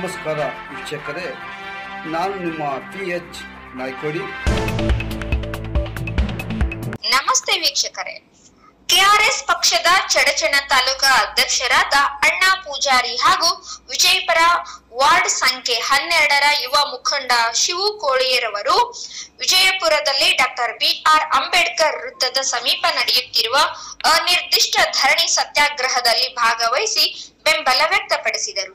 ನಮಸ್ಕಾರ ವೀಕ್ಷಕರೇ, ನಾನು ನಿಮ್ಮ PH ನಾಯ್ಕೋಡಿ. ನಮಸ್ತೆ ವೀಕ್ಷಕರೇ, ಕೆಆರ್ಎಸ್ ಪಕ್ಷದ ಚಡಚಣ ತಾಲೂಕಾ ಅಧ್ಯಕ್ಷರಾದ ಅಣ್ಣಾ ಪೂಜಾರಿ ಹಾಗೂ ವಿಜಯಪುರ ವಾರ್ಡ್ ಸಂಖ್ಯೆ 12ರ ಯುವ ಮುಖಂಡ ಶಿವು ಕೋಳಿಯರವರು ವಿಜಯಪುರದಲ್ಲಿ ಡಾಕ್ಟರ್ BR ಅಂಬೇಡ್ಕರ್ ವೃತ್ತದ ಸಮೀಪ ನಡೆಯುತ್ತಿರುವ ಅನಿರ್ದಿಷ್ಟ ಧರಣಿ ಸತ್ಯಾಗ್ರಹದಲ್ಲಿ ಭಾಗವಹಿಸಿ ಬೆಂಬಲ ವ್ಯಕ್ತಪಡಿಸಿದರು.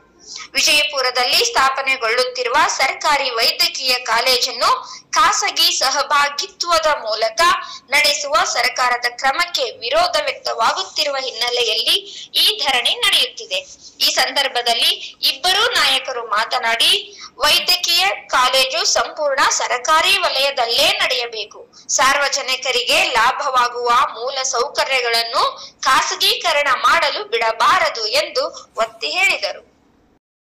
ವಿಜಯಪುರದಲ್ಲಿ ಸ್ಥಾಪನೆಗೊಳ್ಳುತ್ತಿರುವ ಸರ್ಕಾರಿ ವೈದ್ಯಕೀಯ ಕಾಲೇಜನ್ನು ಖಾಸಗಿ ಸಹಭಾಗಿತ್ವದ ಮೂಲಕ ನಡೆಸುವ ಸರ್ಕಾರದ ಕ್ರಮಕ್ಕೆ ವಿರೋಧ ವ್ಯಕ್ತವಾಗುತ್ತಿರುವ ಹಿನ್ನೆಲೆಯಲ್ಲಿ ಈ ಧರಣಿ ನಡೆಯುತ್ತಿದೆ. ಈ ಸಂದರ್ಭದಲ್ಲಿ ಇಬ್ಬರೂ ನಾಯಕರು ಮಾತನಾಡಿ, ವೈದ್ಯಕೀಯ ಕಾಲೇಜು ಸಂಪೂರ್ಣ ಸರ್ಕಾರಿ ವಲಯದಲ್ಲೇ ನಡೆಯಬೇಕು, ಸಾರ್ವಜನಿಕರಿಗೆ ಲಾಭವಾಗುವ ಮೂಲ ಸೌಕರ್ಯಗಳನ್ನು ಖಾಸಗೀಕರಣ ಮಾಡಲು ಬಿಡಬಾರದು ಎಂದು ಒತ್ತಿ ಹೇಳಿದರು.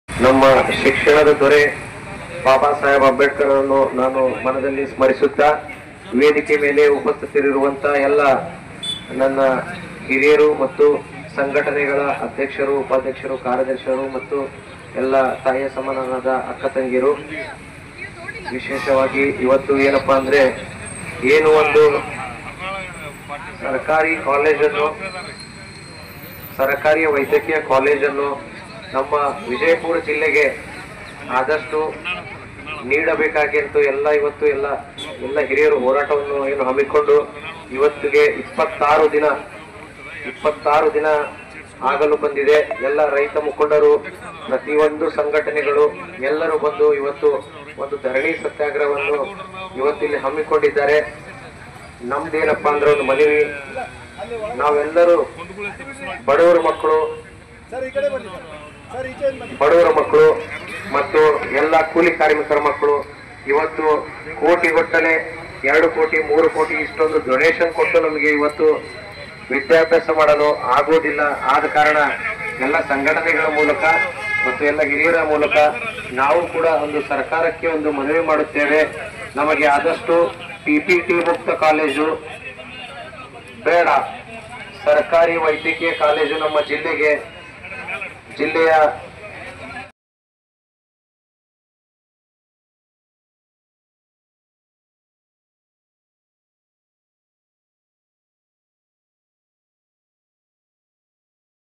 ನಮ್ಮ ಶಿಕ್ಷಣದ ದೊರೆ ಬಾಬಾ ಸಾಹೇಬ್ ಅಂಬೇಡ್ಕರ್ ಅನ್ನು ನಾನು ಮನದಲ್ಲಿ ಸ್ಮರಿಸುತ್ತಾ, ವೇದಿಕೆ ಮೇಲೆ ಉಪಸ್ಥಿತರಿರುವಂತಹ ಎಲ್ಲ ನನ್ನ ಹಿರಿಯರು ಮತ್ತು ಸಂಘಟನೆಗಳ ಅಧ್ಯಕ್ಷರು, ಉಪಾಧ್ಯಕ್ಷರು, ಕಾರ್ಯದರ್ಶಿಗಳು ಮತ್ತು ಎಲ್ಲ ತಾಯಿಯ ಸಮಾನರಾದ ಅಕ್ಕ ತಂಗಿಯರು, ವಿಶೇಷವಾಗಿ ಇವತ್ತು ಏನಪ್ಪಾ ಅಂದ್ರೆ ಏನು ಒಂದು ಸರ್ಕಾರಿ ವೈದ್ಯಕೀಯ ಕಾಲೇಜನ್ನು ನಮ್ಮ ವಿಜಯಪುರ ಜಿಲ್ಲೆಗೆ ಆದಷ್ಟು ನೀಡಬೇಕಾಗಿ ಅಂತ ಇವತ್ತು ಎಲ್ಲ ಹಿರಿಯರು ಹೋರಾಟವನ್ನು ಏನು ಹಮ್ಮಿಕೊಂಡು ಇವತ್ತಿಗೆ 26 ದಿನ ಆಗಲು ಬಂದಿದೆ. ಎಲ್ಲ ರೈತ ಮುಖಂಡರು, ಪ್ರತಿಯೊಂದು ಸಂಘಟನೆಗಳು ಎಲ್ಲರೂ ಬಂದು ಇವತ್ತು ಒಂದು ಧರಣಿ ಸತ್ಯಾಗ್ರಹವನ್ನು ಇವತ್ತಿಲ್ಲಿ ಹಮ್ಮಿಕೊಂಡಿದ್ದಾರೆ. ನಮ್ದೇನಪ್ಪಾ ಅಂದ್ರೆ ಒಂದು ಮನವಿ, ನಾವೆಲ್ಲರೂ ಬಡವರ ಮಕ್ಕಳು ಮತ್ತು ಎಲ್ಲ ಕೂಲಿ ಕಾರ್ಮಿಕರ ಮಕ್ಕಳು ಇವತ್ತು ಕೋಟಿಗಟ್ಟಲೆ 2 ಕೋಟಿ 3 ಕೋಟಿ ಇಷ್ಟೊಂದು ಡೊನೇಷನ್ ಕೊಟ್ಟು ನಮಗೆ ಇವತ್ತು ವಿದ್ಯಾಭ್ಯಾಸ ಮಾಡಲು ಆಗೋದಿಲ್ಲ. ಆದ ಕಾರಣ ಎಲ್ಲ ಸಂಘಟನೆಗಳ ಮೂಲಕ ಮತ್ತು ಎಲ್ಲ ಹಿರಿಯರ ಮೂಲಕ ನಾವು ಕೂಡ ಒಂದು ಸರ್ಕಾರಕ್ಕೆ ಒಂದು ಮನವಿ ಮಾಡುತ್ತೇವೆ. ನಮಗೆ ಆದಷ್ಟು PPT ಮುಕ್ತ ಕಾಲೇಜು ಬೇಡ, ಸರ್ಕಾರಿ ವೈದ್ಯಕೀಯ ಕಾಲೇಜು ನಮ್ಮ ಜಿಲ್ಲೆಯ